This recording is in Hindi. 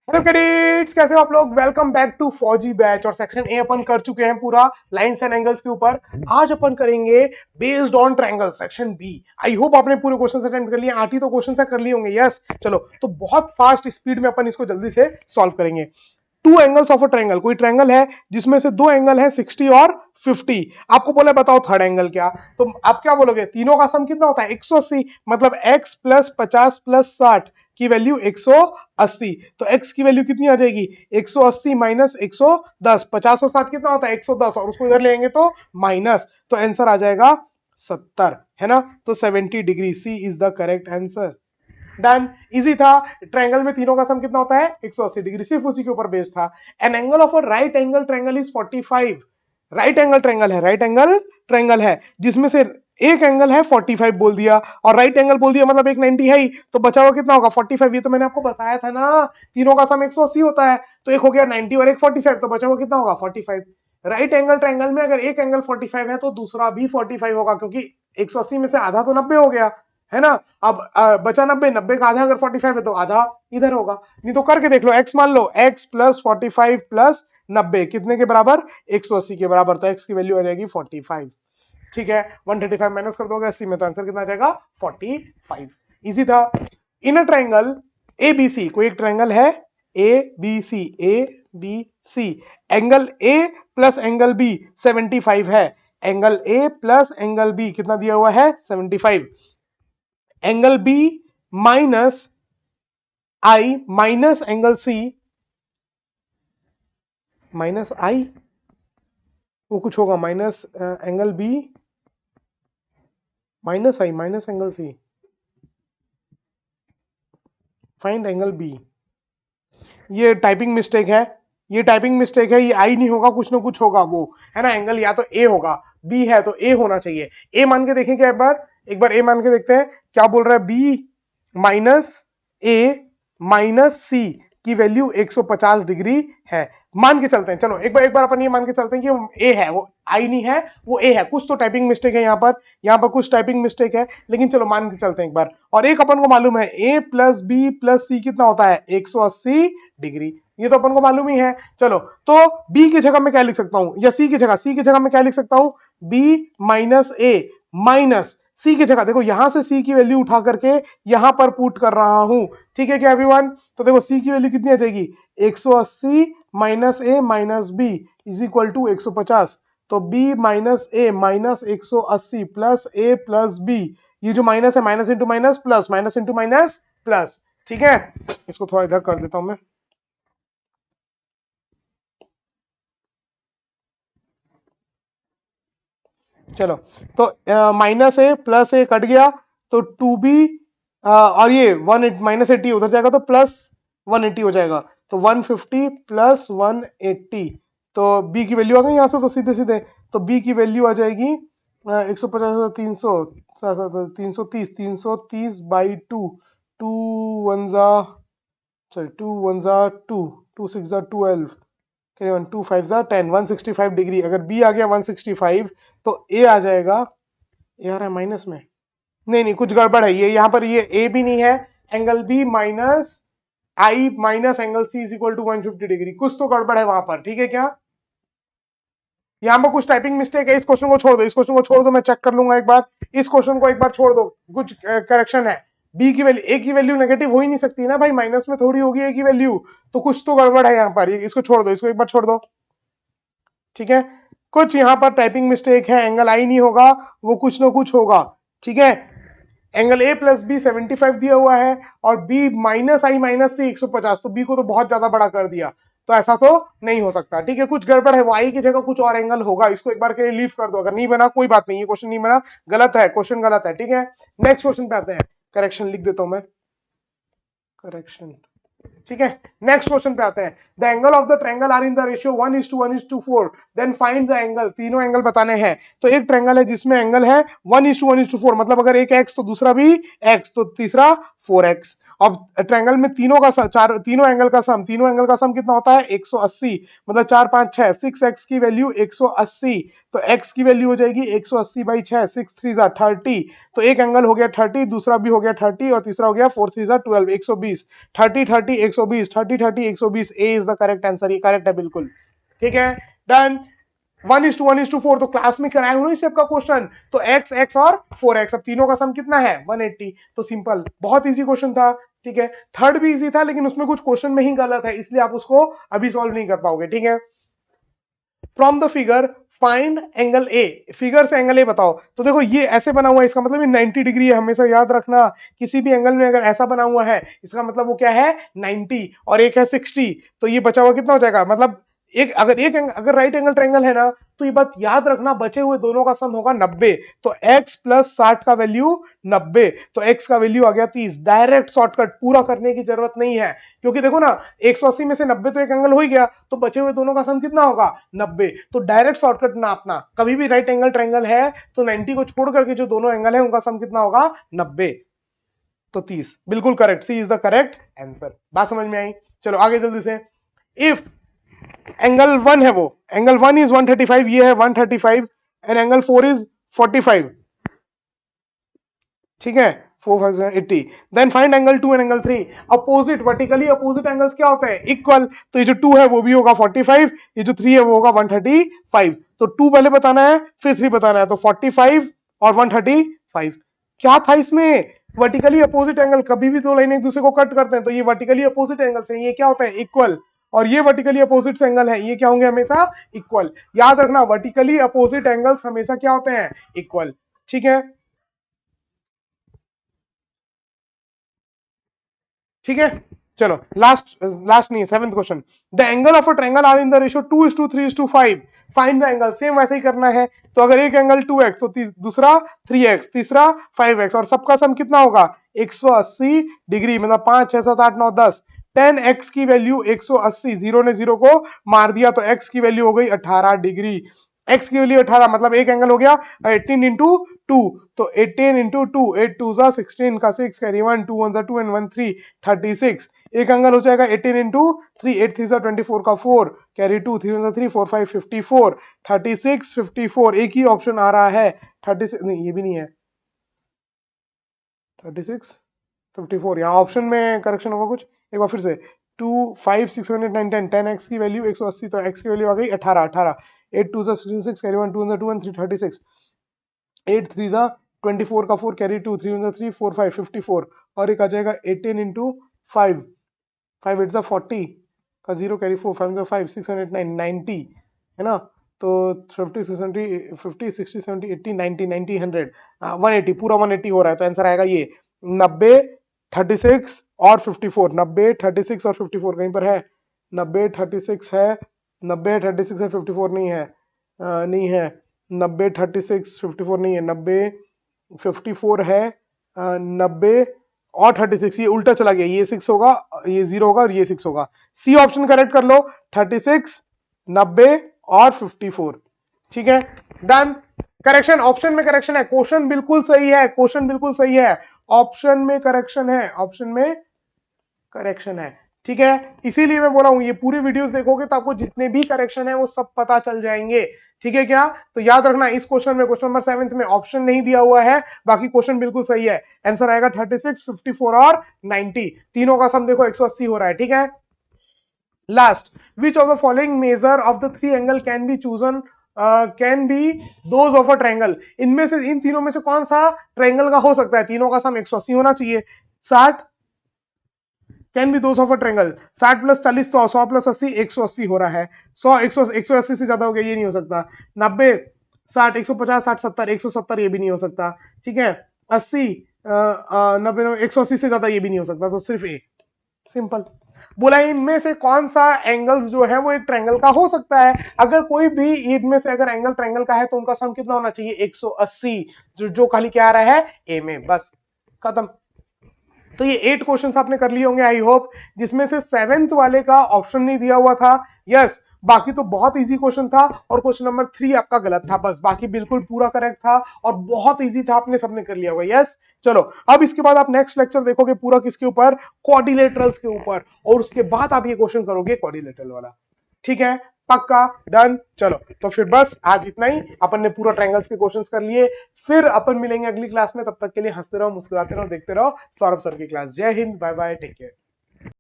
हेलो कैडेट्स, कैसे हो आप लोग। वेलकम बैक टू फौजी बैच। और सेक्शन ए अपन कर चुके हैं पूरा लाइंस एंड एंगल्स के ऊपर। आज अपन करेंगे based on triangle section B. I hope आपने पूरे क्वेश्चन अटेम्प्ट कर लिए। 8 ही तो क्वेश्चन से कर लिए होंगे। यस, चलो तो बहुत फास्ट स्पीड में अपन इसको जल्दी से सॉल्व करेंगे। Two angles of a triangle, कोई ट्रायंगल है जिसमें से दो एंगल है 60 और 50। आपको बोला बताओ थर्ड एंगल क्या, तो आप क्या बोलोगे? तीनों का सम कितना होता है? 180। मतलब x प्लस 50 प्लस 60 की वैल्यू 180। तो x की वैल्यू कितनी आ जाएगी? 180 माइनस 110। 50 और 60 कितना होता है? 110। और उसको इधर लेंगे तो माइनस, तो आंसर आ जाएगा 70, है ना। तो 70 degree, C is the correct answer. Done, easy था। ट्रायंगल में तीनों का सम कितना होता है? 180 डिग्री, सिर्फ उसी के ऊपर बेस्ड था। An angle of a right angle triangle is 45। Right angle triangle है, राइट एंगल ट्रायंगल है जिसमें से एक एंगल है 45 बोल दिया और राइट एंगल बोल दिया, मतलब एक 90 है ही, तो बचा हुआ कितना होगा? 45। ये तो मैंने आपको बताया था ना, तीनों का सम 180 होता है। तो एक हो गया 90 और एक 45, तो बचा हुआ कितना होगा? 45। राइट एंगल ट्रायंगल में अगर एक एंगल 45 है तो दूसरा भी 45 होगा, क्योंकि 180 में से आधा तो 90 हो गया, है ना। अब बचा 90, 90 का आधा अगर 45 है तो आधा इधर होगा। नहीं तो करके देख लो, x मान लो, x प्लस 45 प्लस 90 कितने के बराबर? 180 के बराबर। तो x की वैल्यू आ जाएगी 45। ठीक है, 135 माइनस कर दोगे 80 में, तो आंसर कितना आ जाएगा? 45। इजी था। इन अ ट्रायंगल ए बी सी, कोई एक ट्रायंगल है A B C, A B C, angle A plus angle B 75 है। Angle A plus angle B कितना दिया हुआ है? 75। Angle B minus I minus angle C, minus I वो कुछ होगा, minus angle B minus I minus angle C, find angle B. ये टाइपिंग मिस्टेक है, ये टाइपिंग मिस्टेक है। ये आई नहीं होगा, कुछ ना कुछ होगा वो, है ना। एंगल या तो ए होगा, बी है तो ए होना चाहिए। ए मान के देखें क्या, एक बार ए मान के देखते हैं क्या बोल रहा है। बी माइनस ए माइनस सी की वैल्यू 150 डिग्री है। मान के चलते हैं, चलो एक बार अपन ये मान के चलते हैं कि ए है, वो आई नहीं है, वो ए है। कुछ तो टाइपिंग मिस्टेक है यहाँ पर कुछ टाइपिंग मिस्टेक है, लेकिन चलो मान के चलते हैं एक बार। और एक अपन को मालूम है ए प्लस बी प्लस सी कितना होता है? 180 डिग्री। ये तो अपन को मालूम ही है। चलो, तो बी की जगह मैं क्या लिख सकता हूं, या सी की जगह मैं क्या लिख सकता हूं? बी माइनस ए माइनस सी की जगह, देखो यहां से सी की वैल्यू उठा करके यहां पर पुट कर रहा हूं। ठीक है क्या एवरीवन? तो देखो सी की वैल्यू कितनी आ जाएगी? 180 minus A minus B is equal to 150। तो b minus A minus 180 plus A plus B, ये जो माइनस है, minus into minus plus, minus into minus plus. ठीक है, इसको थोड़ा इधर कर देता हूं मैं। चलो, तो माइनस ए प्लस ए कट गया, तो 2b, और ये वन माइनस 80 उधर जाएगा तो प्लस 180 हो जाएगा। तो 150 प्लस 180, तो b की वैल्यू आ गई यहां से, तो सीधे सीधे तो b की वैल्यू आ जाएगी 150, 300, 330, 330 बाई टू, टू वन जा, सॉरी टू वन जा टू, टू सिक्स जा 12, 2 5 जा 10, 165 डिग्री। अगर बी आ गया 165, तो ए आ जाएगा, ए आ रहा है माइनस में, नहीं नहीं कुछ गड़बड़ है। ये यहाँ पर ये ए भी नहीं है। Angle B minus I minus angle C is equal to 150 degree, कुछ तो गड़बड़ है वहां पर। ठीक है क्या? यहाँ पर कुछ टाइपिंग मिस्टेक है। इस क्वेश्चन को छोड़ दो, इस क्वेश्चन को छोड़ दो, मैं चेक कर लूंगा एक बार। इस क्वेश्चन को एक बार छोड़ दो, कुछ करेक्शन है। बी की वैल्यू, ए की वैल्यू नेगेटिव हो ही नहीं सकती ना भाई, माइनस में थोड़ी होगी ए की वैल्यू। तो कुछ तो गड़बड़ है यहाँ पर, इसको छोड़ दो, इसको एक बार छोड़ दो। ठीक है, कुछ यहाँ पर टाइपिंग मिस्टेक है। एंगल आई नहीं होगा, वो कुछ ना कुछ होगा। ठीक है, एंगल ए प्लस बी 75 दिया हुआ है और बी माइनस आई माइनस सी 150, तो बी को तो बहुत ज्यादा बड़ा कर दिया, तो ऐसा तो नहीं हो सकता। ठीक है, कुछ गड़बड़ है, वो आई की जगह कुछ और एंगल होगा। इसको एक बार के लिए लीव कर दो, अगर नहीं बना कोई बात नहीं, ये क्वेश्चन नहीं बना, गलत है, क्वेश्चन गलत है। ठीक है, नेक्स्ट क्वेश्चन पे आते हैं। करेक्शन लिख देता हूं मैं, करेक्शन। ठीक है, नेक्स्ट क्वेश्चन पे आते हैं। The angle of the triangle are in the ratio 1:1:4, then find the angle. तीनों एंगल बताने हैं। तो एक ट्रायंगल है जिसमें एंगल है 1:1:4, मतलब अगर एक x तो दूसरा भी x, तो तीसरा 4x। अब ट्रायंगल में तीनों एंगल का सम कितना होता है? 180। मतलब 4 5 6, 6x की वैल्यू 180, तो x की वैल्यू हो जाएगी 180 बाई 6, 6 3 जा 30। तो एक एंगल हो गया 30, दूसरा भी हो गया 30, और तीसरा हो गया 4 3 जा 12, 120। 30 30 120, 30 30 120, ए इज द करेक्ट आंसर, ये करेक्ट है बिल्कुल। ठीक है, डन। 1:1:4 तो क्लास में कराया हूं इस टाइप का क्वेश्चन, तो x x और 4x, अब तीनों का सम कितना है 180, तो सिंपल, बहुत इजी क्वेश्चन था। ठीक है, थर्ड भी इजी था लेकिन उसमें कुछ क्वेश्चन में ही गलत है, इसलिए आप उसको अभी सॉल्व नहीं कर पाओगे। ठीक है, from the figure find angle A, figure से एंगल ए बताओ। तो देखो ये ऐसे बना हुआ है, इसका मतलब ये 90 डिग्री है, हमेशा याद रखना किसी भी एंगल में अगर ऐसा बना हुआ है इसका मतलब वो क्या है 90, और एक है 60, तो ये बचा हुआ कितना हो जाएगा, मतलब अगर राइट एंगल ट्रायंगल है ना, तो ये बात याद रखना बचे हुए दोनों का सम होगा 90, तो x प्लस 60 का वैल्यू 90, तो x का वैल्यू आ गया 30। डायरेक्ट शॉर्टकट, पूरा करने की जरूरत नहीं है, क्योंकि देखो ना 180 में से 90 तो एक एंगल हो ही गया, तो बचे हुए दोनों का सम कितना होगा 90, तो डायरेक्ट शॉर्टकट ना अपना, कभी भी राइट एंगल ट्रायंगल है तो 90 को छोड़ करके जो दोनों एंगल है उनका सम कितना होगा 90, तो 30, बिल्कुल correct, C is the correct answer. बात समझ में आई? चलो आगे जल्दी से। इफ एंगल 1 है, वो एंगल 1 इज 135, ये है 135, एंड एंगल 4 इज 45, ठीक है, 4 5 80, then find angle 2 and angle 3। Opposite, vertically opposite angles क्या होते हैं, इक्वल, तो ये जो 2 है वो भी होगा 45, ये जो 3 है वो होगा 135, तो 2 पहले बताना है फिर 3 बताना है, तो 45 और 135। क्या था इसमें, वर्टिकली अपोजिट एंगल, कभी भी दो लाइन एक दूसरे को कट करते हैं तो ये वर्टिकली अपोजिट एंगल्स हैं, ये क्या होता है इक्वल, और ये वर्टिकली अपोजिट एंगल है, ये क्या होंगे हमेशा इक्वल। याद रखना वर्टिकली अपोजिट एंगल्स हमेशा क्या होते हैं इक्वल। ठीक है, ठीक है, चलो लास्ट लास्ट नहीं, seventh question. The angle of a triangle are in the ratio 2:3:5, find the angle. Same वैसे ही करना है, तो अगर एक एंगल 2x तो दूसरा 3x, तीसरा 5x, और सबका सम कितना होगा 180 डिग्री, मतलब 5 6 7 8 9 10, 10x की वैल्यू 180, जीरो ने जीरो को मार दिया तो x की वैल्यू हो गई 18 डिग्री। x की वैल्यू 18, मतलब एक एंगल हो गया 18 इंटू 2, तो 18 इंटू 2, 8 2 जा 16 का 6 कैरी 1 2 1 जा 2 एंड 1 3, 36। एक एंगल हो जाएगा 18 इंटू 3, 8 3 जा 24 का 4 कैरी 2 3 1 जा 3 4 5 54, 36 54, एक ही ऑप्शन आ रहा है 36, नहीं ये भी नहीं है 36 54, यहाँ ऑप्शन में करेक्शन होगा कुछ, एक बार फिर से 2 5 6 7 8 9 10, 10x की वैल्यू 180, तो x की वैल्यू आ गई 18 18, 8 2 जा 66 कैरी 1 2 1 जा 2 1 3 36, 8 3 जा 24 का 4 कैरी 2 3 1 जा 3 4 5 54, और एक आ जाएगा 18 इंटू 5, 5 8 जा 40 का 0 कैरी 4 5 जा 5 6 7 8 9 90, है ना, तो 50 60 50 60 70 80 90 90 100 180, पूरा 180 हो रहा है, तो आंसर आएगा ये 90 36 और 54, 90 36 और 54 कहीं पर है, 90 36 है, 90 36 है 54 नहीं है, नहीं है, 90 36 54 नहीं है, 90 54 है, 90 और 36, ये उल्टा चला गया, ये 6 होगा, ये 0 होगा और ये 6 होगा, सी ऑप्शन करेक्ट कर लो, 36 90 और 54। ठीक है, डन। करेक्शन ऑप्शन में करेक्शन है, क्वेश्चन बिल्कुल सही है, क्वेश्चन बिल्कुल सही है, ऑप्शन में करेक्शन है, ऑप्शन में करेक्शन है। ठीक है, इसीलिए मैं बोला हूं ये पूरी वीडियोस देखोगे तो आपको जितने भी करेक्शन है वो सब पता चल जाएंगे। ठीक है क्या, तो याद रखना इस क्वेश्चन में, क्वेश्चन नंबर 7 में ऑप्शन नहीं दिया हुआ है, बाकी क्वेश्चन बिल्कुल सही है, आंसर आएगा 36 54 और 90, तीनों का सम देखो 180 हो रहा है। ठीक है, last, which of the following measure of the three angle can be chosen, can be those of a triangle, इनमें से इन तीनों में से कौन सा ट्रायंगल का हो सकता है, तीनों का सम 180 होना चाहिए। 60 can be those of a triangle, 60 plus 40 100, 100 plus 80 180 हो रहा है, 100 180 से ज्यादा हो गया, ये नहीं हो सकता। 90 60 150 60 70 170, ये भी नहीं हो सकता। ठीक है, 80 90 180 से ज्यादा, ये भी नहीं हो सकता, तो सिर्फ ए, सिंपल। बोला इनमें से कौन सा एंगल्स जो है वो एक ट्रायंगल का हो सकता है, अगर कोई भी इनमें से अगर एंगल ट्रायंगल का है तो उनका सम कितना होना चाहिए 180, जो खाली क्या आ रहा है ए में, बस खत्म। तो ये 8 क्वेश्चंस आपने कर लिए होंगे आई होप, जिसमें से 7th वाले का ऑप्शन नहीं दिया हुआ था, यस, बाकी तो बहुत इजी क्वेश्चन था, और क्वेश्चन नंबर 3 आपका गलत था, बस बाकी बिल्कुल पूरा करेक्ट था और बहुत इजी था, आपने सबने कर लिया होगा, यस। चलो अब इसके बाद आप नेक्स्ट लेक्चर देखोगे पूरा किसके ऊपर, क्वाड्रिलेटरल्स के ऊपर, और उसके बाद आप ये क्वेश्चन करोगे क्वाड्रिलेटरल वाला। ठीक है, पक्का, डन। चलो तो फिर बस आज इतना ही, अपन ने पूरा ट्रायंगल्स के क्वेश्चंस कर लिए, फिर अपन मिलेंगे अगली क्लास में, तब तक के लिए हंसते रहो मुस्कुराते रहो देखते रहो सौरभ सर की क्लास। जय हिंद, बाय बाय, टेक केयर।